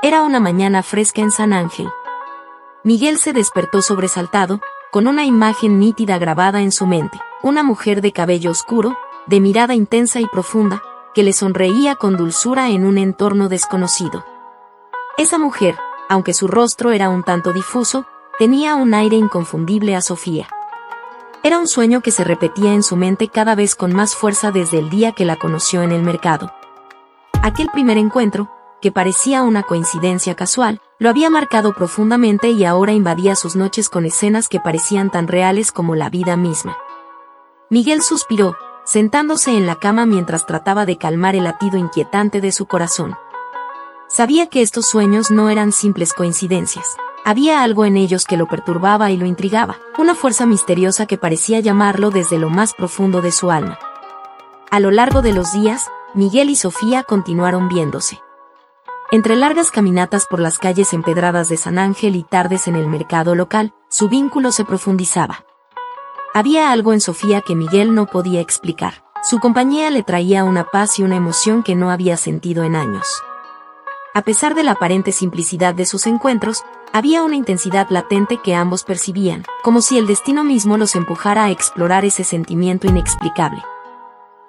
Era una mañana fresca en San Ángel. Miguel se despertó sobresaltado, con una imagen nítida grabada en su mente, una mujer de cabello oscuro, de mirada intensa y profunda, que le sonreía con dulzura en un entorno desconocido. Esa mujer, aunque su rostro era un tanto difuso, tenía un aire inconfundible a Sofía. Era un sueño que se repetía en su mente cada vez con más fuerza desde el día que la conoció en el mercado. Aquel primer encuentro, que parecía una coincidencia casual, lo había marcado profundamente y ahora invadía sus noches con escenas que parecían tan reales como la vida misma. Miguel suspiró, sentándose en la cama mientras trataba de calmar el latido inquietante de su corazón. Sabía que estos sueños no eran simples coincidencias. Había algo en ellos que lo perturbaba y lo intrigaba, una fuerza misteriosa que parecía llamarlo desde lo más profundo de su alma. A lo largo de los días, Miguel y Sofía continuaron viéndose. Entre largas caminatas por las calles empedradas de San Ángel y tardes en el mercado local, su vínculo se profundizaba. Había algo en Sofía que Miguel no podía explicar. Su compañía le traía una paz y una emoción que no había sentido en años. A pesar de la aparente simplicidad de sus encuentros, había una intensidad latente que ambos percibían, como si el destino mismo los empujara a explorar ese sentimiento inexplicable.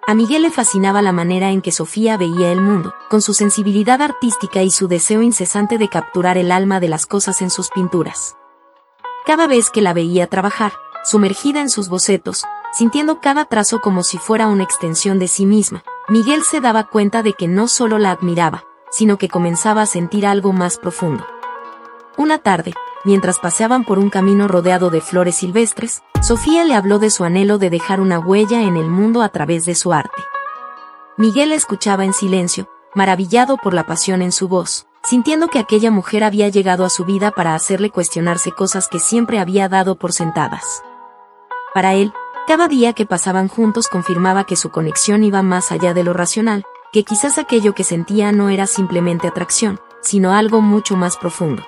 A Miguel le fascinaba la manera en que Sofía veía el mundo, con su sensibilidad artística y su deseo incesante de capturar el alma de las cosas en sus pinturas. Cada vez que la veía trabajar, sumergida en sus bocetos, sintiendo cada trazo como si fuera una extensión de sí misma, Miguel se daba cuenta de que no solo la admiraba, sino que comenzaba a sentir algo más profundo. Una tarde, mientras paseaban por un camino rodeado de flores silvestres, Sofía le habló de su anhelo de dejar una huella en el mundo a través de su arte. Miguel la escuchaba en silencio, maravillado por la pasión en su voz, sintiendo que aquella mujer había llegado a su vida para hacerle cuestionarse cosas que siempre había dado por sentadas. Para él, cada día que pasaban juntos confirmaba que su conexión iba más allá de lo racional, que quizás aquello que sentía no era simplemente atracción, sino algo mucho más profundo.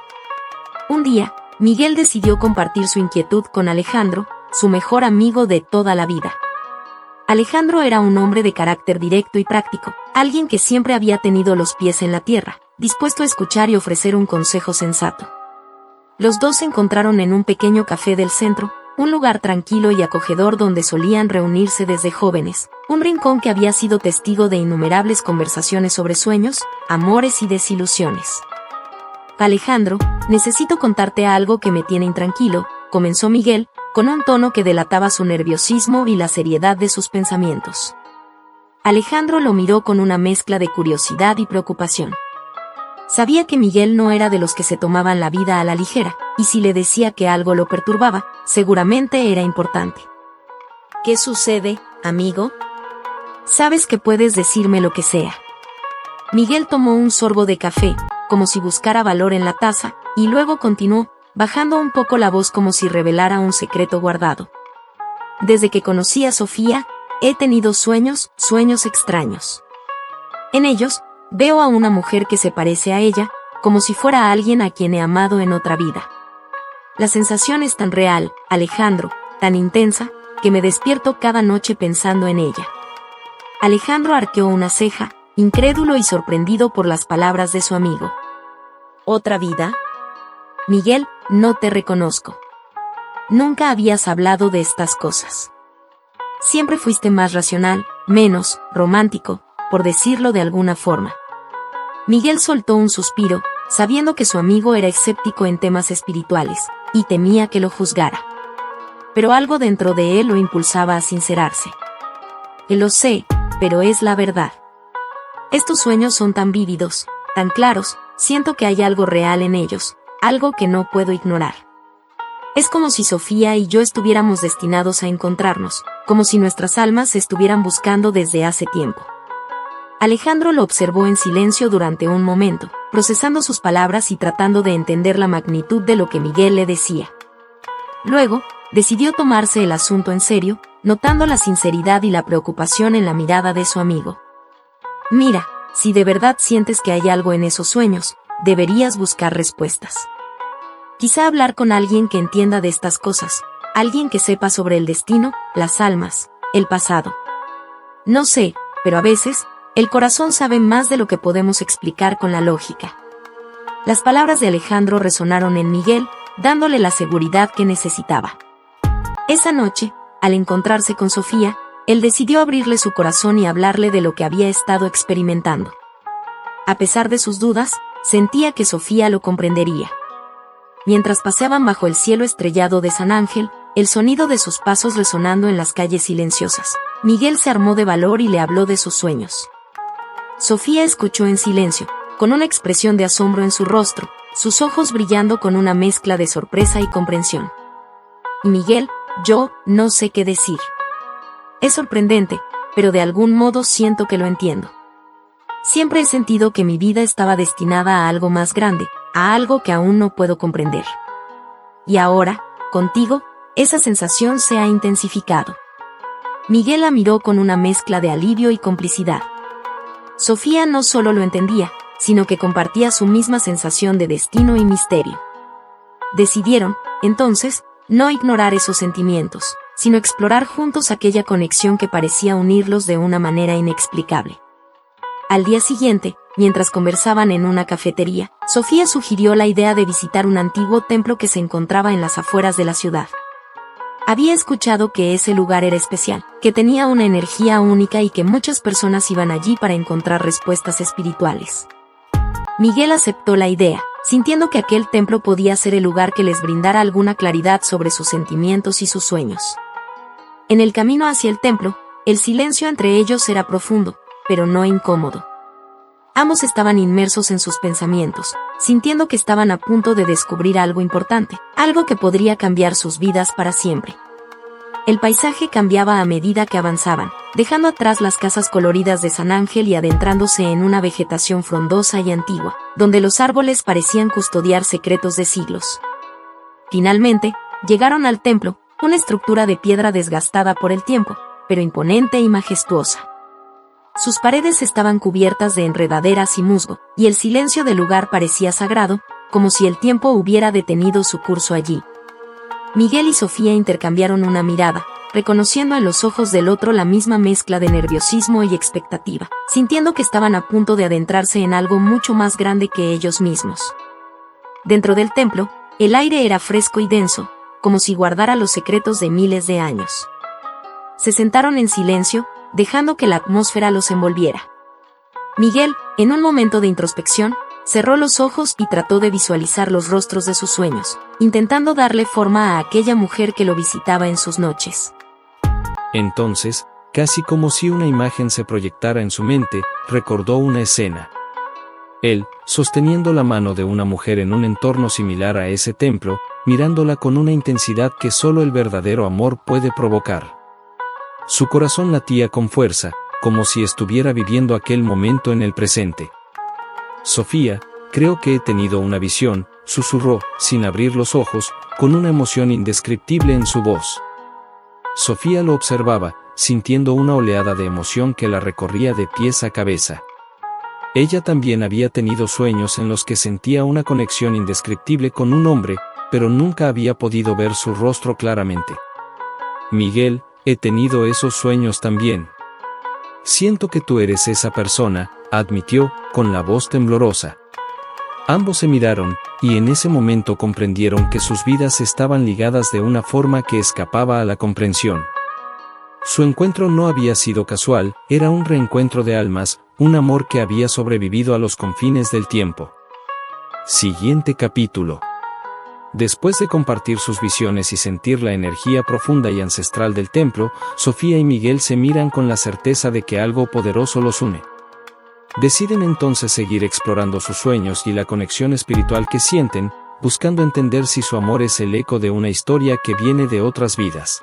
Un día, Miguel decidió compartir su inquietud con Alejandro, su mejor amigo de toda la vida. Alejandro era un hombre de carácter directo y práctico, alguien que siempre había tenido los pies en la tierra, dispuesto a escuchar y ofrecer un consejo sensato. Los dos se encontraron en un pequeño café del centro, un lugar tranquilo y acogedor donde solían reunirse desde jóvenes, un rincón que había sido testigo de innumerables conversaciones sobre sueños, amores y desilusiones. Alejandro, necesito contarte algo que me tiene intranquilo, comenzó Miguel, con un tono que delataba su nerviosismo y la seriedad de sus pensamientos. Alejandro lo miró con una mezcla de curiosidad y preocupación. Sabía que Miguel no era de los que se tomaban la vida a la ligera, y si le decía que algo lo perturbaba, seguramente era importante. ¿Qué sucede, amigo? Sabes que puedes decirme lo que sea. Miguel tomó un sorbo de café, como si buscara valor en la taza, y luego continuó, bajando un poco la voz como si revelara un secreto guardado. Desde que conocí a Sofía, he tenido sueños extraños. En ellos, veo a una mujer que se parece a ella, como si fuera alguien a quien he amado en otra vida. La sensación es tan real, Alejandro, tan intensa, que me despierto cada noche pensando en ella. Alejandro arqueó una ceja, incrédulo y sorprendido por las palabras de su amigo. ¿Otra vida? Miguel, no te reconozco. Nunca habías hablado de estas cosas. Siempre fuiste más racional, menos romántico, por decirlo de alguna forma. Miguel soltó un suspiro, sabiendo que su amigo era escéptico en temas espirituales, y temía que lo juzgara. Pero algo dentro de él lo impulsaba a sincerarse. Lo sé, pero es la verdad. Estos sueños son tan vívidos, tan claros, siento que hay algo real en ellos, algo que no puedo ignorar. Es como si Sofía y yo estuviéramos destinados a encontrarnos, como si nuestras almas se estuvieran buscando desde hace tiempo. Alejandro lo observó en silencio durante un momento, procesando sus palabras y tratando de entender la magnitud de lo que Miguel le decía. Luego, decidió tomarse el asunto en serio, notando la sinceridad y la preocupación en la mirada de su amigo. Mira, si de verdad sientes que hay algo en esos sueños, deberías buscar respuestas. Quizá hablar con alguien que entienda de estas cosas, alguien que sepa sobre el destino, las almas, el pasado. No sé, pero a veces, el corazón sabe más de lo que podemos explicar con la lógica. Las palabras de Alejandro resonaron en Miguel, dándole la seguridad que necesitaba. Esa noche, al encontrarse con Sofía, él decidió abrirle su corazón y hablarle de lo que había estado experimentando. A pesar de sus dudas, sentía que Sofía lo comprendería. Mientras paseaban bajo el cielo estrellado de San Ángel, el sonido de sus pasos resonando en las calles silenciosas, Miguel se armó de valor y le habló de sus sueños. Sofía escuchó en silencio, con una expresión de asombro en su rostro, sus ojos brillando con una mezcla de sorpresa y comprensión. Miguel, yo no sé qué decir. Es sorprendente, pero de algún modo siento que lo entiendo. Siempre he sentido que mi vida estaba destinada a algo más grande, a algo que aún no puedo comprender. Y ahora, contigo, esa sensación se ha intensificado. Miguel la miró con una mezcla de alivio y complicidad. Sofía no solo lo entendía, sino que compartía su misma sensación de destino y misterio. Decidieron, entonces, no ignorar esos sentimientos, sino explorar juntos aquella conexión que parecía unirlos de una manera inexplicable. Al día siguiente, mientras conversaban en una cafetería, Sofía sugirió la idea de visitar un antiguo templo que se encontraba en las afueras de la ciudad. Había escuchado que ese lugar era especial, que tenía una energía única y que muchas personas iban allí para encontrar respuestas espirituales. Miguel aceptó la idea, sintiendo que aquel templo podía ser el lugar que les brindara alguna claridad sobre sus sentimientos y sus sueños. En el camino hacia el templo, el silencio entre ellos era profundo, pero no incómodo. Ambos estaban inmersos en sus pensamientos, sintiendo que estaban a punto de descubrir algo importante, algo que podría cambiar sus vidas para siempre. El paisaje cambiaba a medida que avanzaban, dejando atrás las casas coloridas de San Ángel y adentrándose en una vegetación frondosa y antigua, donde los árboles parecían custodiar secretos de siglos. Finalmente, llegaron al templo, una estructura de piedra desgastada por el tiempo, pero imponente y majestuosa. Sus paredes estaban cubiertas de enredaderas y musgo, y el silencio del lugar parecía sagrado, como si el tiempo hubiera detenido su curso allí. Miguel y Sofía intercambiaron una mirada, reconociendo en los ojos del otro la misma mezcla de nerviosismo y expectativa, sintiendo que estaban a punto de adentrarse en algo mucho más grande que ellos mismos. Dentro del templo, el aire era fresco y denso, como si guardara los secretos de miles de años. Se sentaron en silencio, dejando que la atmósfera los envolviera. Miguel, en un momento de introspección, cerró los ojos y trató de visualizar los rostros de sus sueños, intentando darle forma a aquella mujer que lo visitaba en sus noches. Entonces, casi como si una imagen se proyectara en su mente, recordó una escena. Él, sosteniendo la mano de una mujer en un entorno similar a ese templo, mirándola con una intensidad que solo el verdadero amor puede provocar. Su corazón latía con fuerza, como si estuviera viviendo aquel momento en el presente. Sofía, creo que he tenido una visión, susurró, sin abrir los ojos, con una emoción indescriptible en su voz. Sofía lo observaba, sintiendo una oleada de emoción que la recorría de pies a cabeza. Ella también había tenido sueños en los que sentía una conexión indescriptible con un hombre, pero nunca había podido ver su rostro claramente. Miguel, he tenido esos sueños también. Siento que tú eres esa persona, admitió, con la voz temblorosa. Ambos se miraron, y en ese momento comprendieron que sus vidas estaban ligadas de una forma que escapaba a la comprensión. Su encuentro no había sido casual, era un reencuentro de almas, un amor que había sobrevivido a los confines del tiempo. Siguiente capítulo. Después de compartir sus visiones y sentir la energía profunda y ancestral del templo, Sofía y Miguel se miran con la certeza de que algo poderoso los une. Deciden entonces seguir explorando sus sueños y la conexión espiritual que sienten, buscando entender si su amor es el eco de una historia que viene de otras vidas.